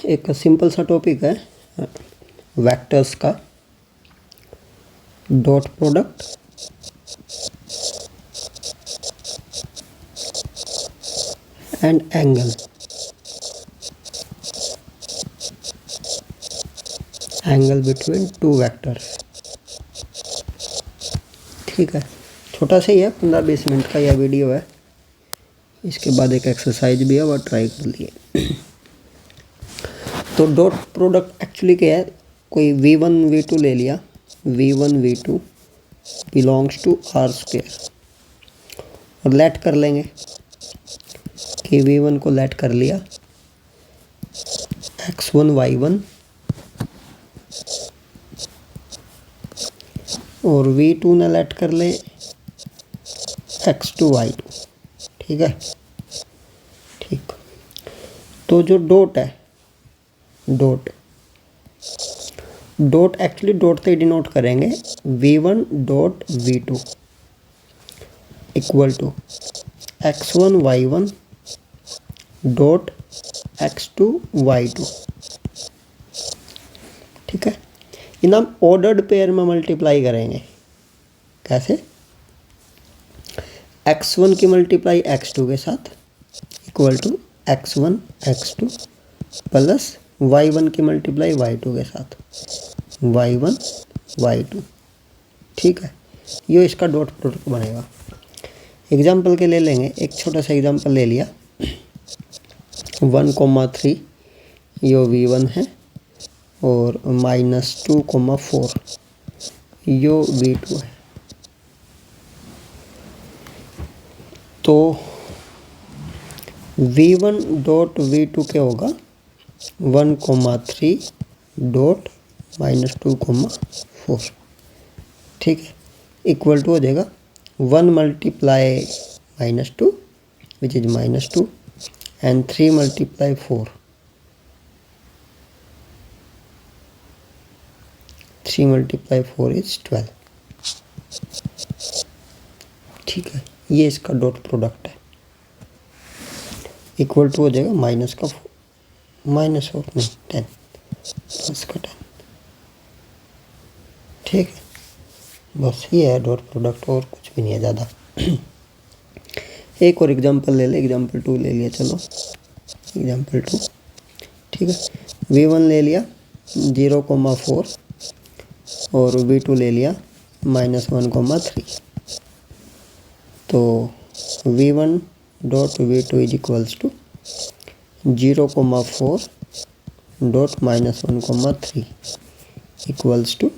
एक सिंपल सा टॉपिक है वेक्टर्स का। Dot product and angle between two vectors. ठीक है, छोटा सा ही है, 15-20 मिनट का यह वीडियो है। इसके बाद एक एक्सरसाइज भी है, वह ट्राई कर लिए। तो डॉट प्रोडक्ट एक्चुअली क्या है, कोई v1 v2 ले लिया, v1 v2 belongs to R square, और लेट कर लेंगे कि v1 को लेट कर लिया x1 y1 और v2 ने लेट कर ले x2 y2। ठीक है, ठीक। तो जो डॉट है, डॉट एक्चुअली डॉट से डिनोट करेंगे v1 dot v2 equal to x1 y1 dot x2 y2। ठीक है, इन हम ऑर्डर्ड पेयर में मल्टीप्लाई करेंगे। कैसे? x1 की मल्टीप्लाई x2 के साथ equal to x1 x2 plus y1 की मल्टीप्लाई y2 के साथ y1 y2। ठीक है, ये इसका डॉट प्रोडक्ट बनेगा। एग्जाम्पल के ले लेंगे, एक छोटा सा एग्जाम्पल ले लिया 1,3 यो v1 है और -2,4 यो v2 है। तो v1 डॉट v2 क्या होगा 1,3 डॉट -2,4। ठीक है, इक्वल टू हो जाएगा 1 multiply -2 which is -2 and 3 multiply 4, 3 multiply 4 is 12। ठीक है, ये इसका डॉट प्रोडक्ट है। इक्वल टू हो जाएगा -4 नहीं 10 प्लस का 10। ठीक है, बस ये है डॉट प्रोडक्ट, और कुछ भी नहीं है ज़्यादा। एक और एग्जांपल ले ले, एग्जांपल 2 ले लिया। चलो एग्जांपल 2। ठीक है, v1 ले लिया 0,4 और v2 ले लिया -1,3। तो v1 dot v2 is equals to 0,4 dot -1,3 equals to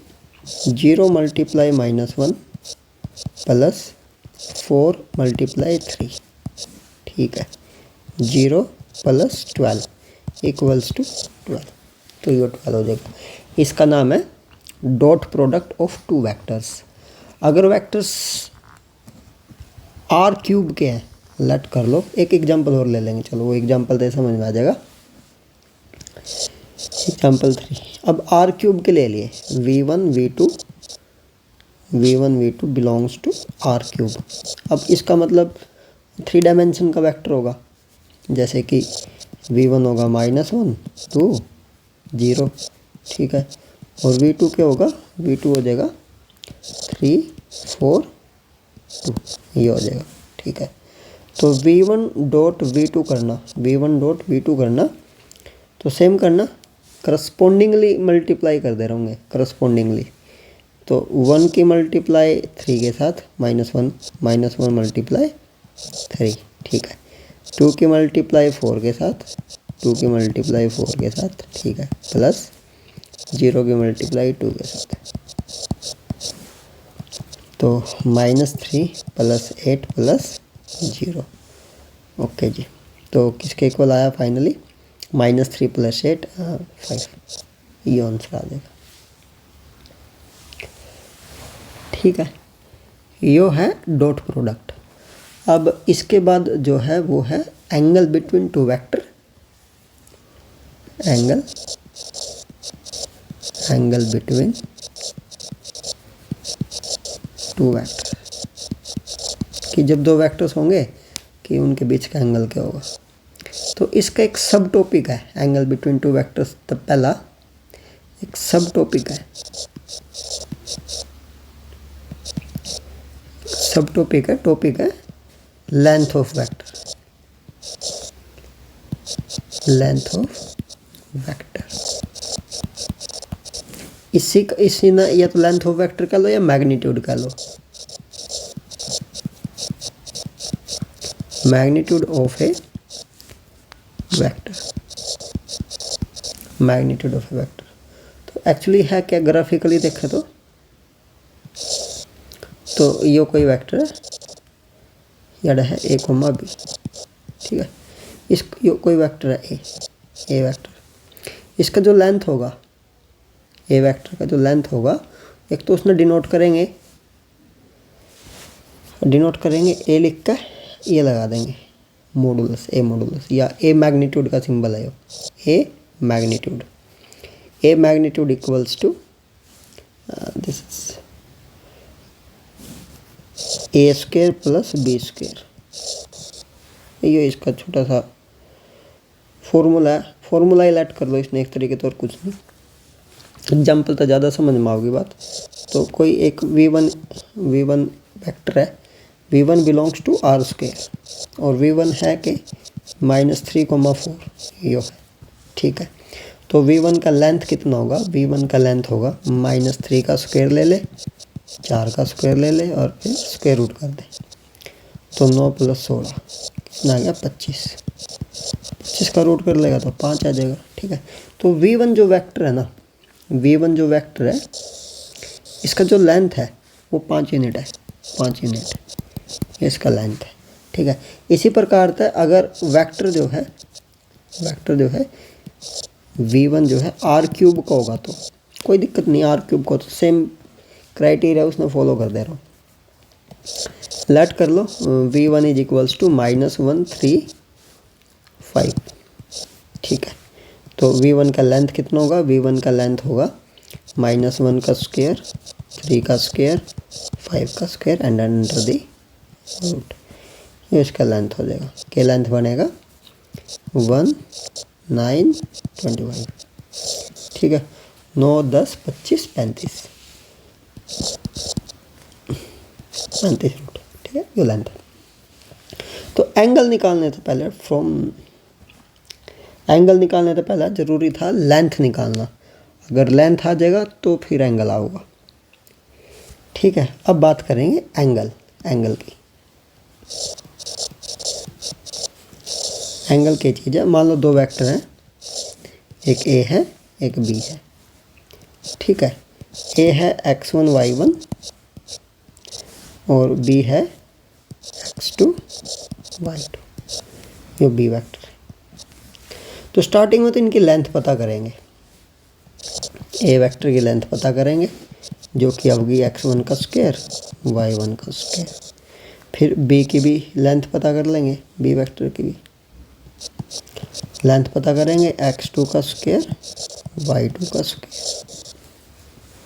0 multiply -1 plus 4 multiply 3। ठीक है, 0 प्लस 12 इक्वल्स टू 12। तो ये 12 हो जाएगा। इसका नाम है dot product of two vectors. अगर वेक्टर्स आर क्यूब के हैं, लेट कर लो। एक एग्जांपल और ले लेंगे, चलो वो एग्जांपल तो समझ में आ जाएगा। एग्जांपल 3। अब आर क्यूब के ले लिए v1 v2 belongs to are cube. अब इसका मतलब 3 डायमेंशन का वेक्टर होगा, जैसे कि v1 होगा -1 2 0। ठीक है, और v2 क्या होगा, v2 हो जाएगा 3 4 2, ये हो जाएगा। ठीक है, तो v1 डॉट v2 करना, तो सेम करना, करस्पॉन्डिंगली मल्टीप्लाई कर दे रहोंगे करस्पॉन्डिंगली। तो 1 की मल्टीप्लाई 3 के साथ -1 मल्टीप्लाई 3। ठीक है, 2 की मल्टीप्लाई 4 के साथ 2 की मल्टीप्लाई 4 के साथ। ठीक है, प्लस 0 की मल्टीप्लाई 2 के साथ। तो -3 प्लस 8 प्लस 0। ओके जी, तो किसके इक्वल आया फाइनली? -3 प्लस 8 5। ये आंसर आ जाएगा। ठीक है, यो है डॉट प्रोडक्ट। अब इसके बाद जो है वो है angle between two vector. Angle between two vector, कि जब दो वेक्टर्स होंगे कि उनके बीच का एंगल क्या होगा। तो इसका एक सब टॉपिक है एंगल बिटवीन टू वेक्टर्स। तो पहला एक सब टॉपिक है, सब टॉपिक है length of vector, length of vector. इसी ना या तो लेंथ ऑफ वेक्टर कह लो या मैग्नीट्यूड कह लो, magnitude of a vector, magnitude of a vector. तो एक्चुअली है क्या, ग्राफिकली देखें तो ये कोई वेक्टर है, यार है ए कोमा बी, ठीक है। ये कोई वेक्टर है ए वेक्टर, इसका जो लेंथ होगा, ए वेक्टर का जो लेंथ होगा, एक तो उसने डिनोट करेंगे ए लिख कर ये लगा देंगे मॉडुलस, ए मॉडुलस, या ए मैग्नीट्यूड का सिंबल है A magnitude equals to this is A square plus B square. ये इसका छोटा सा फॉर्मूला ही लेट कर लो इसने एक तरीके तो, और कुछ नहीं। एग्जाम्पल तो ज़्यादा समझ में आओगी बात। तो कोई एक V1 वेक्टर है, V1 belongs to R square और V1 है कि -3,4 यो है, ठीक है। तो V1 का लेंथ कितना होगा, V1 का लेंथ होगा -3 का स्क्वायर ले ले, 4 का स्क्वायर ले ले और फिर स्क्वायर रूट कर दे। तो 9 + 16 कितना आ गया 25 का रूट कर लेगा तो 5 आ जाएगा, ठीक है। तो V1 जो वेक्टर है ना, V1 जो वेक्टर है, इसका जो लेंथ है वो 5 यूनिट है, 5 यूनिट इसका लेंथ है, ठीक है। इसी प्रकार से अगर वेक्टर जो है V1 जो है r³ का होगा तो कोई दिक्कत नहीं, r³ को तो सेम क्राइटेरिया उसने फॉलो कर दे रहा हूँ। लेट कर लो V1 = -135, ठीक है। तो V1 का लेंथ कितना होगा, V1 का लेंथ होगा -1 का स्क्वायर, 3 का स्क्वायर, 5 का square and under the root. ये इसका लेंथ हो जाएगा, क्या लेंथ बनेगा 1925, ठीक है। 9, 10, 25, 35 रूट, ठीक है, ये लेंथ है। तो एंगल निकालने से पहले जरूरी था लेंथ निकालना। अगर लेंथ आ जाएगा तो फिर एंगल आऊगा, ठीक है। अब बात करेंगे एंगल की। एंगल क्या चीज़ है, मान लो दो वेक्टर हैं, एक ए है एक बी है, ठीक है। ए है x1 y1 और बी है x2 y2, ये बी वेक्टर है। तो स्टार्टिंग में तो इनकी लेंथ पता करेंगे, ए वेक्टर की लेंथ पता करेंगे जो कि होगी x1 का स्क्वायर y1 का स्क्वायर। फिर बी की भी लेंथ पता कर लेंगे, बी वेक्टर की भी लेंथ पता करेंगे x2 का स्क्वायर y2 का स्क्वायर,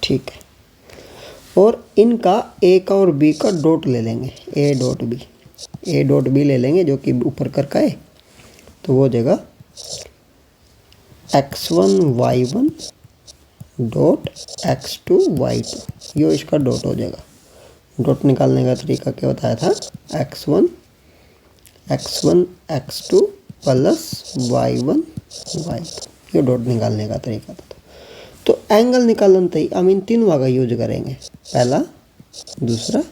ठीक है। और इनका ए का और बी का डॉट ले लेंगे, ए डॉट बी ले लेंगे जो कि ऊपर करका है, तो वो जगह x1 y1 dot x2 y2, यो इसका डॉट हो जाएगा। डॉट निकालने का तरीका क्या बताया था, x1 x2 plus y1 y2, ये डॉट निकालने का तरीका था। तो एंगल निकालन तई हम इन तीनों का यूज करेंगे, पहला, दूसरा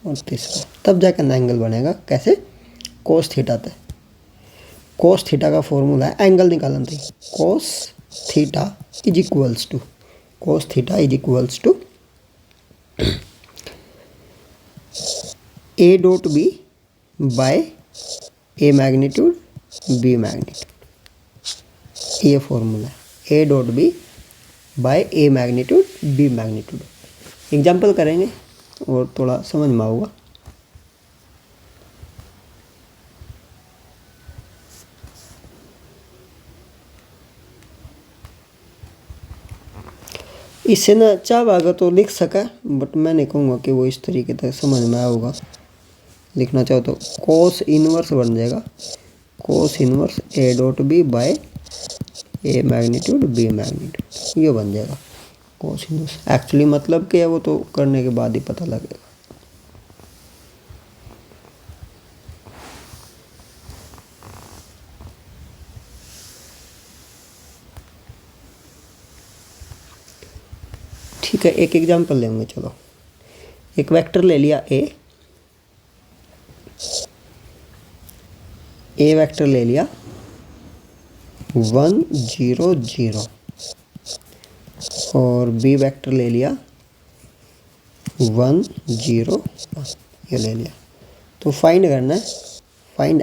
और तीसरा, तब जाकर एंगल बनेगा। कैसे, कोस थीटा थे, कोस थीटा का फॉर्मूला है एंगल निकालन तई, cos theta is equals to A dot B by A magnitude B magnitude, ये फॉर्मूला है, A dot B by A magnitude B magnitude. Example करेंगे और थोड़ा समझ में आऊगा। इससे ना चाह अगर तो लिख सका, बट मैं नहीं कहूँगा कि वो इस तरीके तक समझ में आऊगा। लिखना चाहो तो कोस इनवर्स बन जाएगा, cos inverse A dot B by A magnitude B magnitude, ये बन जाएगा कोस इनवर्स। एक्चुअली मतलब क्या है वो तो करने के बाद ही पता लगेगा। ठीक है, एक एग्जांपल लेंगे। चलो, एक वेक्टर ले लिया ए वेक्टर ले लिया 1 0 0 और बी वेक्टर ले लिया 1 0 1, ये ले लिया। तो फाइंड करना है, फाइंड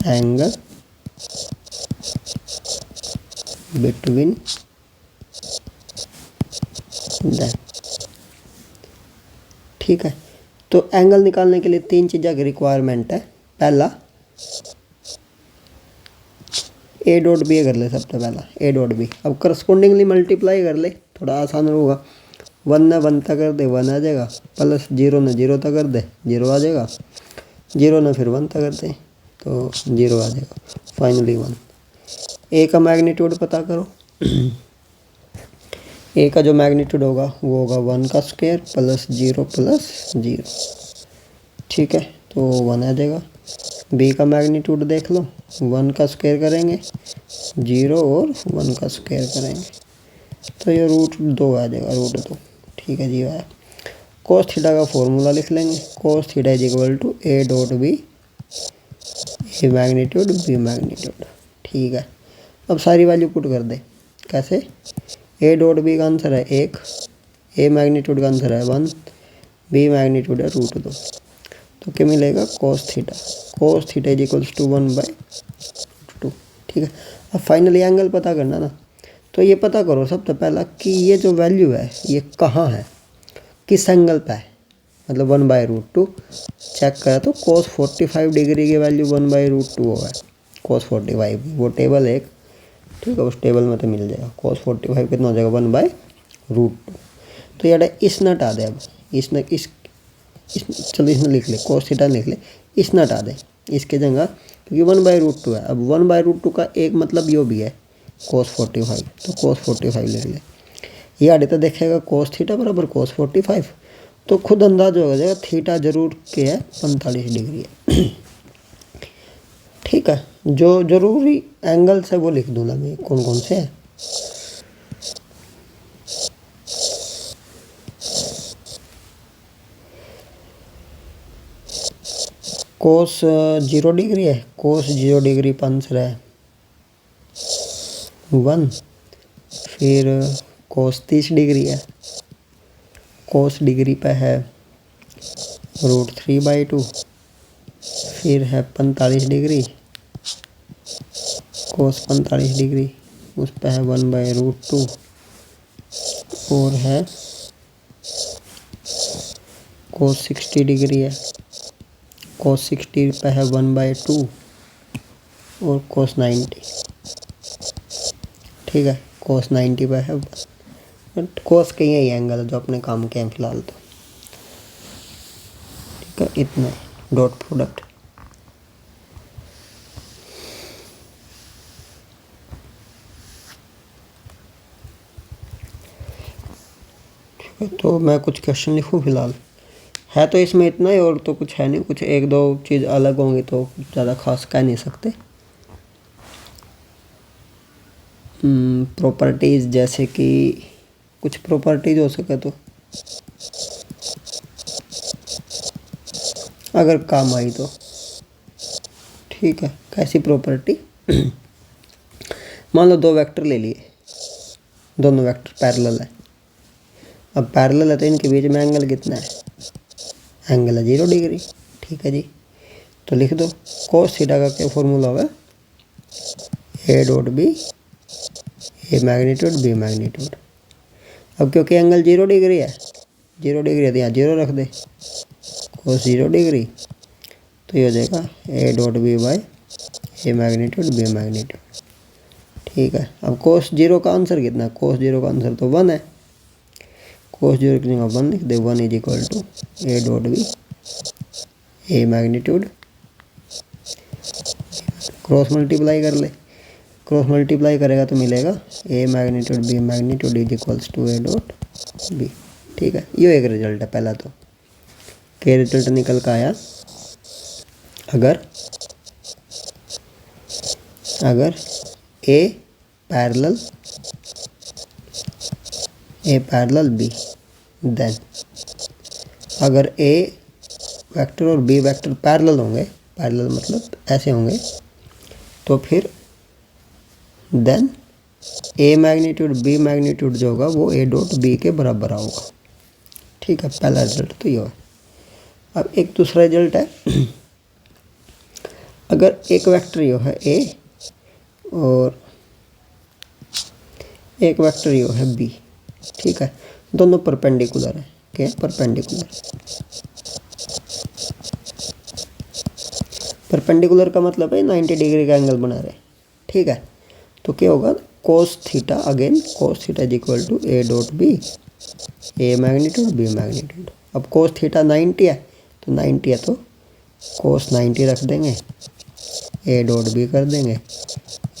एंगल बिटवीन दैम। ठीक है, तो एंगल निकालने के लिए 3 चीज़ों की रिक्वायरमेंट है। पहला ए डॉट बी कर ले, सबसे पहला ए डॉट बी। अब करस्पॉन्डिंगली मल्टीप्लाई कर ले, थोड़ा आसान होगा। 1 ने 1 तक कर दे 1 आ जाएगा, प्लस 0 ने 0 तक कर दे 0 आ जाएगा, 0 ने फिर 1 तक कर दे तो 0 आ जाएगा, फाइनली 1। ए का मैग्नीट्यूड पता करो। ए का जो मैग्नीट्यूड होगा वो होगा 1 का स्क्वायर प्लस 0 प्लस 0। ठीक है, तो 1 आ जाएगा। बी का मैग्नीट्यूड देख लो, 1 का स्क्वायर करेंगे 0 और 1 का स्क्वायर करेंगे तो ये √2 आ जाएगा, √2। ठीक है जी, आया। कोस थीटा का फॉर्मूला लिख लेंगे, cos theta is equal to A dot B A magnitude B magnitude. ठीक है, अब सारी वैल्यू पुट कर दे। कैसे? ए डॉट बी का आंसर है 1, ए मैग्नीट्यूड का आंसर है 1, बी मैग्नीट्यूड है √2। तो क्या मिलेगा? Cos theta is equals to 1/2। ठीक है, अब फाइनली एंगल पता करना ना, तो ये पता करो सबसे पहला कि ये जो वैल्यू है ये कहाँ है, किस एंगल पे है। मतलब 1/√2 चेक करा तो कोस 45 डिग्री की वैल्यू 1/√2 होगा। कोस 45 वो टेबल है एक, ठीक है, उस टेबल में तो मिल जाएगा। कोस 45 कितना हो जाएगा? 1/√2। तो यार इसने हटा दे, अब इसने चलो इसमें लिख ले, कोस थीटा लिख ले, इसने हटा दे इसके जगह, क्योंकि 1/√2 है। अब 1/√2 का एक मतलब यो भी है कोस 45, तो कोस 45 लिख ले। ये आड़े तो देखेगा कोस थीटा बराबर कोस 45, तो खुद अंदाज हो जाएगा थीटा जरूर के है 45 डिग्री है। ठीक है, जो जरूरी एंगल्स है वो लिख दूंगा मैं, कौन कौन से हैं। कोस 0 डिग्री है, कोस 0 डिग्री पर आंसर है 1। फिर कोस 30 डिग्री है, कोस डिग्री पे है √3/2। फिर है 45 डिग्री, कोस 45 डिग्री उस पे है 1/√2। और है कोस 60 डिग्री है, कोस 60 पे है 1/2। और कोस 90, ठीक है, कोस 90 पे है। बट कोस के यही एंगल है जो अपने काम के हैं फिलहाल तो। ठीक है, इतना डॉट प्रोडक्ट। तो मैं कुछ क्वेश्चन लिखूं फिलहाल, है तो इसमें इतना ही, और तो कुछ है नहीं। कुछ एक दो चीज़ अलग होंगी तो ज़्यादा खास कह नहीं सकते। प्रॉपर्टीज़, जैसे कि कुछ प्रॉपर्टीज हो सके तो अगर काम आई तो ठीक है। कैसी प्रॉपर्टी? मान लो 2 वेक्टर ले लिए, दोनों वेक्टर पैरेलल है। अब पैरेलल है तो इनके बीच में एंगल कितना है? एंगल है 0 डिग्री। ठीक है जी, तो लिख दो कोस थीटा का क्या फॉर्मूला होगा? A dot B A magnitude B magnitude. अब क्योंकि एंगल 0 डिग्री है, 0 डिग्री है तो यहाँ 0 रख दे, कोस 0 डिग्री, तो ये हो जाएगा A dot B by A magnitude B magnitude. ठीक है, अब कोस 0 का आंसर कितना है? कोस 0 का आंसर तो 1 है, कोस 0 की जगह 1 लिख दे। 1 is equal to A dot B A magnitude, cross multiply कर ले, क्रॉस मल्टीप्लाई करेगा तो मिलेगा A magnitude B magnitude is equals to A dot B. ठीक है, ये एक रिजल्ट है पहला। तो क्या रिजल्ट निकल कर आया, अगर ए पैरेलल बी, देन अगर ए वेक्टर और बी वेक्टर पैरेलल होंगे, पैरेलल मतलब ऐसे होंगे, तो फिर देन ए मैग्नीट्यूड बी मैग्नीट्यूड जो होगा वो ए डॉट बी के बराबर होगा। ठीक है, पहला रिजल्ट तो ये है। अब एक दूसरा रिजल्ट है, अगर एक वेक्टर यो है ए और एक वेक्टर यो है बी। ठीक है, दोनों परपेंडिकुलर है। क्या परपेंडिकुलर, परपेंडिकुलर का मतलब है 90 डिग्री का एंगल बना रहे। ठीक है, तो क्या होगा, cos theta, again cos theta is equal to A dot B, A magnitude B magnitude. अब कोस थीटा 90 है, तो 90 है तो कोस 90 रख देंगे, ए डॉट बी कर देंगे,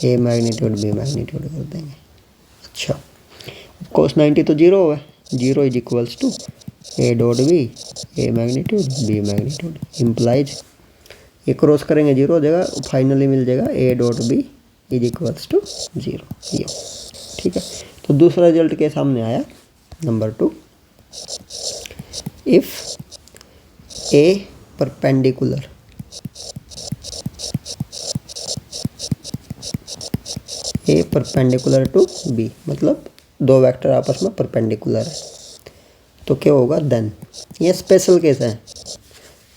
ए मैग्नीट्यूड बी मैग्नीट्यूड कर देंगे। अच्छा, कोस 90 तो जीरो है, zero is equals to A dot B, A magnitude B magnitude, implies ये क्रॉस करेंगे जीरो हो जाएगा, फाइनली मिल जाएगा A dot B is equals to zero. ये ठीक है, तो दूसरा रिजल्ट के सामने आया, number 2, if A perpendicular to B, मतलब दो वेक्टर आपस में परपेंडिकुलर है, तो क्या होगा, देन ये स्पेशल केस है,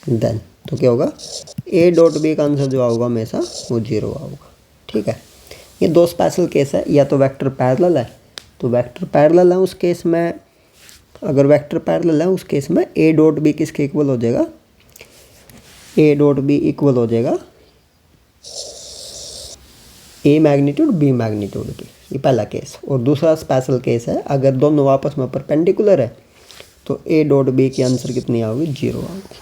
देन तो क्या होगा, ए डॉट बी का आंसर जो होगा हमेशा वो जीरो होगा। ठीक है, ये दो स्पेशल केस है, या तो वेक्टर पैरेलल है, तो वेक्टर पैरेलल है उस केस में, अगर वेक्टर पैरेलल है उस केस में ए डॉट बी किसके इक्वल हो जाएगा, ए डॉट बी इक्वल हो जाएगा ए मैग्नीट्यूड बी मैग्नीट्यूड की, ये पहला केस। और दूसरा स्पेशल केस है, अगर दोनों आपस में परपेंडिकुलर है तो ए डॉट बी की आंसर कितनी आओगी, जीरो आओगी।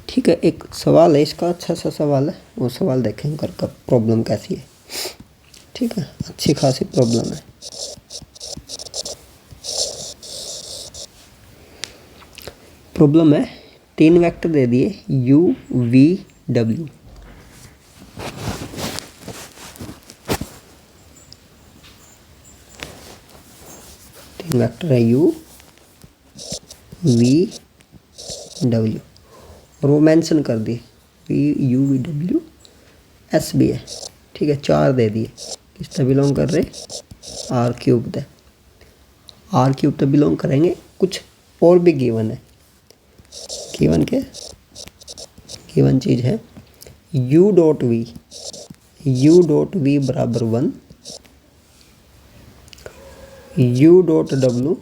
ठीक है, एक सवाल है इसका, अच्छा सा सवाल है, वो सवाल देखेंगे कर प्रॉब्लम कैसी है। ठीक है, अच्छी खासी प्रॉब्लम है। प्रॉब्लम है, 3 वेक्टर दे दिए u v w, तीन वेक्टर है u v w, और वो मेंशन कर दिए u v w s भी है। ठीक है, 4 दे दिए, किससे बिलोंग कर रहे, R cube the, R cube तो बिलोंग करेंगे, कुछ और भी गिवन है, गिवन के गिवन चीज़ है u डॉट वी बराबर 1, u डॉट w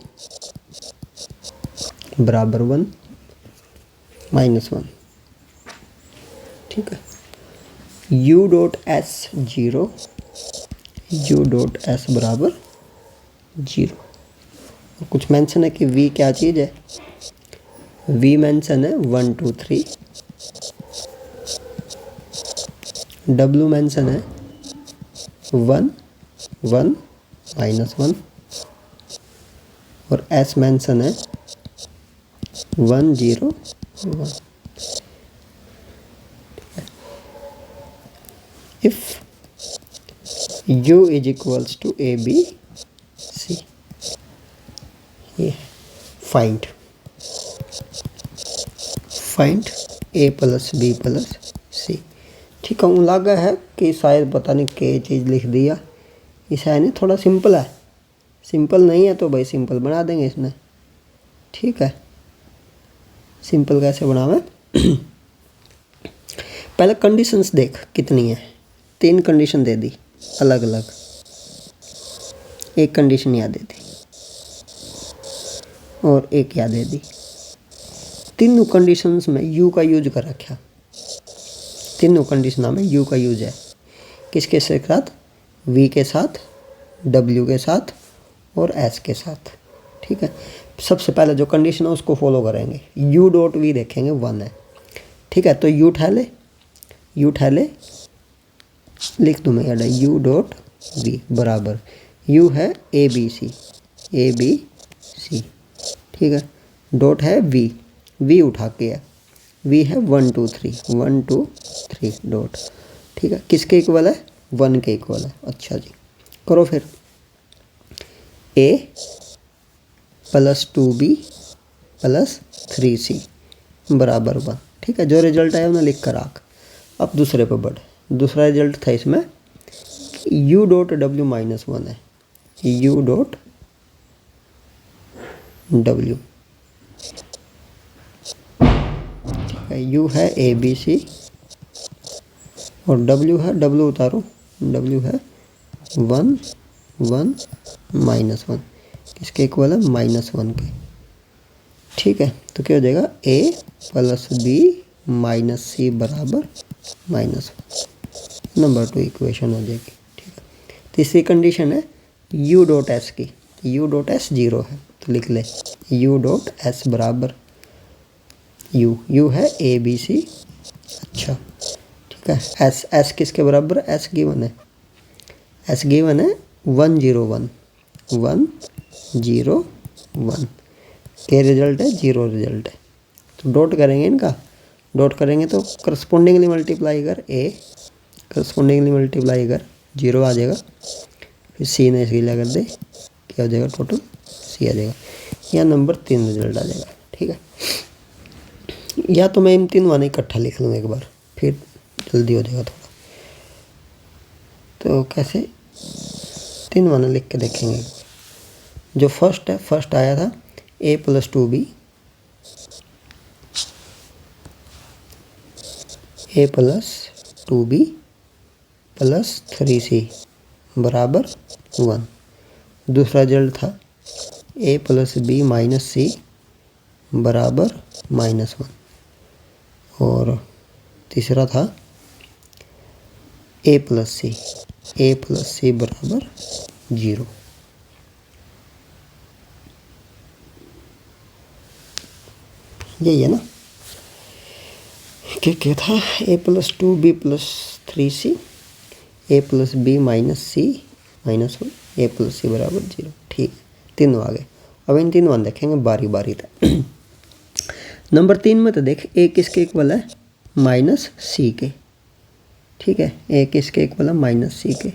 बराबर 1 -1। ठीक है, u dot s 0, u dot s बराबर 0। और कुछ मेंशन है कि v क्या चीज़ है, v मेंशन है 1 2 3, w मेंशन है 1 1 -1, और s मेंशन है 1 0 1। If u is equals to A B C, ये find A plus B plus C. ठीक है, लगा है कि शायद पता नहीं क्या चीज़ लिख दिया, इसे है नहीं, थोड़ा सिंपल है, सिंपल नहीं है तो भाई सिंपल बना देंगे इसमें। ठीक है, सिंपल कैसे बनावे पहले कंडीशंस देख कितनी है, 3 कंडीशन दे दी अलग अलग, एक कंडीशन याद दे दी और एक याद दे दी। तीनों कंडीशंस में u का यूज कर रखा, तीनों कंडीशन में u का यूज है। किसके साथ, v के साथ, w के साथ और s के साथ। ठीक है, सबसे पहले जो कंडीशन है उसको फॉलो करेंगे। u डॉट v देखेंगे 1 है। ठीक है, तो u उठा ले लिख दूँ मैं यार, u डॉट v बराबर, u है ए बी सी। ठीक है, डॉट है v उठा के है, v है 1 2 3 डॉट। ठीक है, किसके इक्वल है, 1 के इक्वल है। अच्छा जी, करो फिर, a plus 2b plus 3c बराबर 1। ठीक है, जो रिजल्ट आया उन्हें लिख कर आख। अब दूसरे पर बढ़। दूसरा रिजल्ट था इसमें u डॉट w माइनस 1 है, u डॉट w। ठीक है, u है ए बी सी और w है, w उतारो, w है 1 1 माइनस 1, किसके इक्वल है, -1 के। ठीक है, तो क्या हो जाएगा, a प्लस बी माइनस सी बराबर -1, नंबर 2 इक्वेशन हो जाएगी। ठीक है, तीसरी कंडीशन है u डॉट एस की, u डॉट एस 0 है, तो लिख ले u डॉट एस बराबर u है ए बी सी। अच्छा, ठीक है, एस किसके बराबर है, एस गिवन है, एस गिवन है 1 0 1 1 0 1 के रिजल्ट है 0 रिजल्ट है। तो डॉट करेंगे इनका, डॉट करेंगे तो करस्पॉन्डिंगली मल्टीप्लाई कर a, करस्पॉन्डिंगली मल्टीप्लाई कर 0 आ जाएगा, फिर c ने इसकी लगा दे, क्या हो जाएगा, टोटल c आ जाएगा। या नंबर 3 रिजल्ट आ जाएगा। ठीक है, या तो मैं इन तीन वाने इकट्ठा लिख लूँ एक बार, फिर जल्दी हो जाएगा थोड़ा। तो कैसे, 3 वाना लिख के देखेंगे। जो फर्स्ट है, फर्स्ट आया था a plus 2b, a plus 2b plus 3c बराबर 1। दूसरा रिजल्ट था a प्लस बी माइनस सी बराबर -1। और तीसरा था a प्लस सी बराबर 0। यही है ना, क्या था, a plus 2b plus 3c, a plus B minus C -1, a plus C बराबर 0। ठीक है, तीनों आ गए। अब इन तीनों देखेंगे बारी बारी था। नंबर 3 में तो देख a किसके इक्वल है, -c के। ठीक है, a किसके इक्वल है, -c के।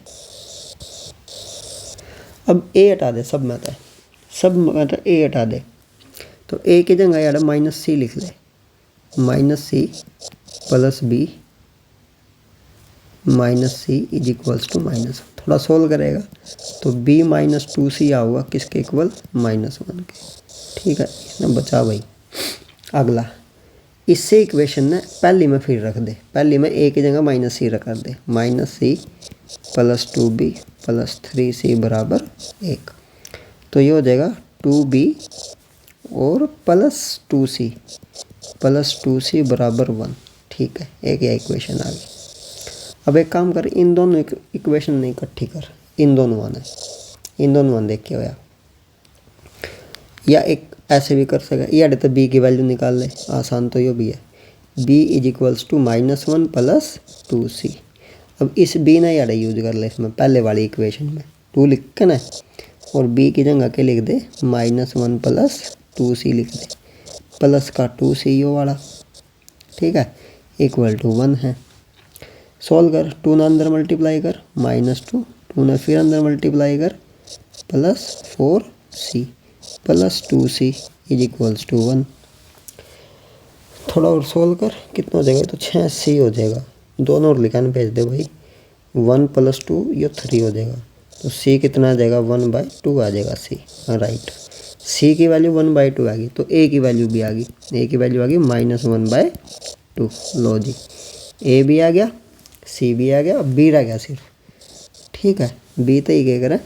अब a हटा दे, सब में था, सब में a हटा दे, तो a की जगह यार -c लिख ले, -c plus b -c is equals to -1। थोड़ा सोल्व करेगा तो b माइनस 2c आऊगा किसके इक्वल, -1 के। ठीक है, इसने बचा भाई। अगला, इससे इक्वेशन ने पहली में फिर रख दे, पहली में a की जगह -c रख दे, -c plus 2b plus 3c बराबर 1। तो ये हो जाएगा 2b और प्लस 2c बराबर 1। ठीक है, एक यह इक्वेशन आ गई। अब एक काम कर, इन दोनों इक्वेशन नहीं इकट्ठी कर, इन दोनों आना, इन दोनों वन देख के होया, या एक ऐसे भी कर सके, या तो b की वैल्यू निकाल ले, आसान तो ये भी है, b is equals to -1 plus 2c। अब इस b ने यार यूज कर ले इसमें, पहले वाली इक्वेशन में 2 लिख के ना, और b की जगह के लिख दे -1 प्लस 2c लिख दे, प्लस का 2c यो वाला। ठीक है, इक्वल टू 1 है। सॉल्व कर, 2 ना अंदर मल्टीप्लाई कर, -2, 2 ना फिर अंदर मल्टीप्लाई कर, plus 4c plus 2c is equals to 1। थोड़ा और सोल्व कर, कितना हो जाएगा, तो 6c हो जाएगा। दोनों और लिखा भेज दे भाई, 1 प्लस 2 ये 3 हो जाएगा, तो c कितना आ जाएगा, 1/2 आ जाएगा c। राइट, c की वैल्यू 1/2 आ गई, तो a की वैल्यू भी आ गई, a की वैल्यू आ गई -1/2। लो जी, a भी आ गया, c भी आ गया, b रह गया सिर्फ। ठीक है, b तो ही क्या करें,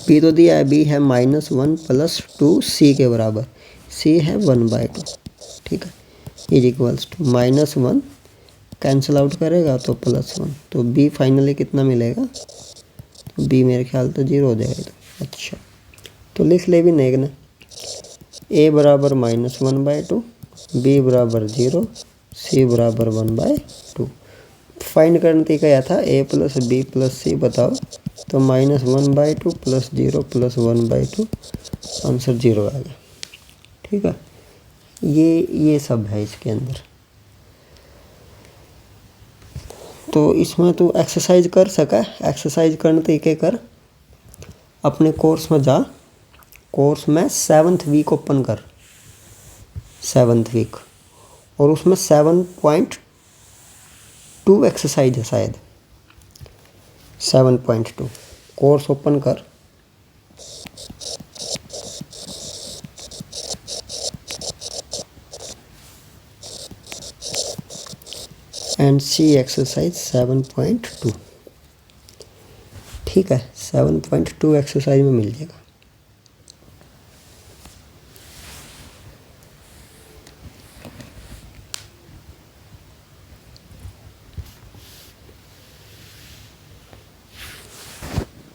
b तो दिया है, b है -1 प्लस 2c के बराबर, c है 1/2। ठीक है, is equals to -1 cancel out करेगा तो +1, तो बी फाइनली कितना मिलेगा, तो बी मेरे ख्याल तो 0 हो जाएगा इधर। अच्छा तो लिख ले भी नेक ने, ए बराबर -1/2, बी बराबर 0, सी बराबर 1/2। फाइंड करने तरीका यह था, ए प्लस बी प्लस सी बताओ, तो -1/2 + 0 + 1/2, आंसर 0 आ गया। ठीक है, ये सब है इसके अंदर। तो इसमें तू एक्सरसाइज कर सका, एक्सरसाइज करने तरीके कर, अपने कोर्स में जा, कोर्स में 7th वीक ओपन कर, 7th वीक, और उसमें 7.2 एक्सरसाइज है शायद, 7.2 कोर्स ओपन कर। And C exercise 7.2। ठीक है, 7.2 एक्सरसाइज में मिल जाएगा।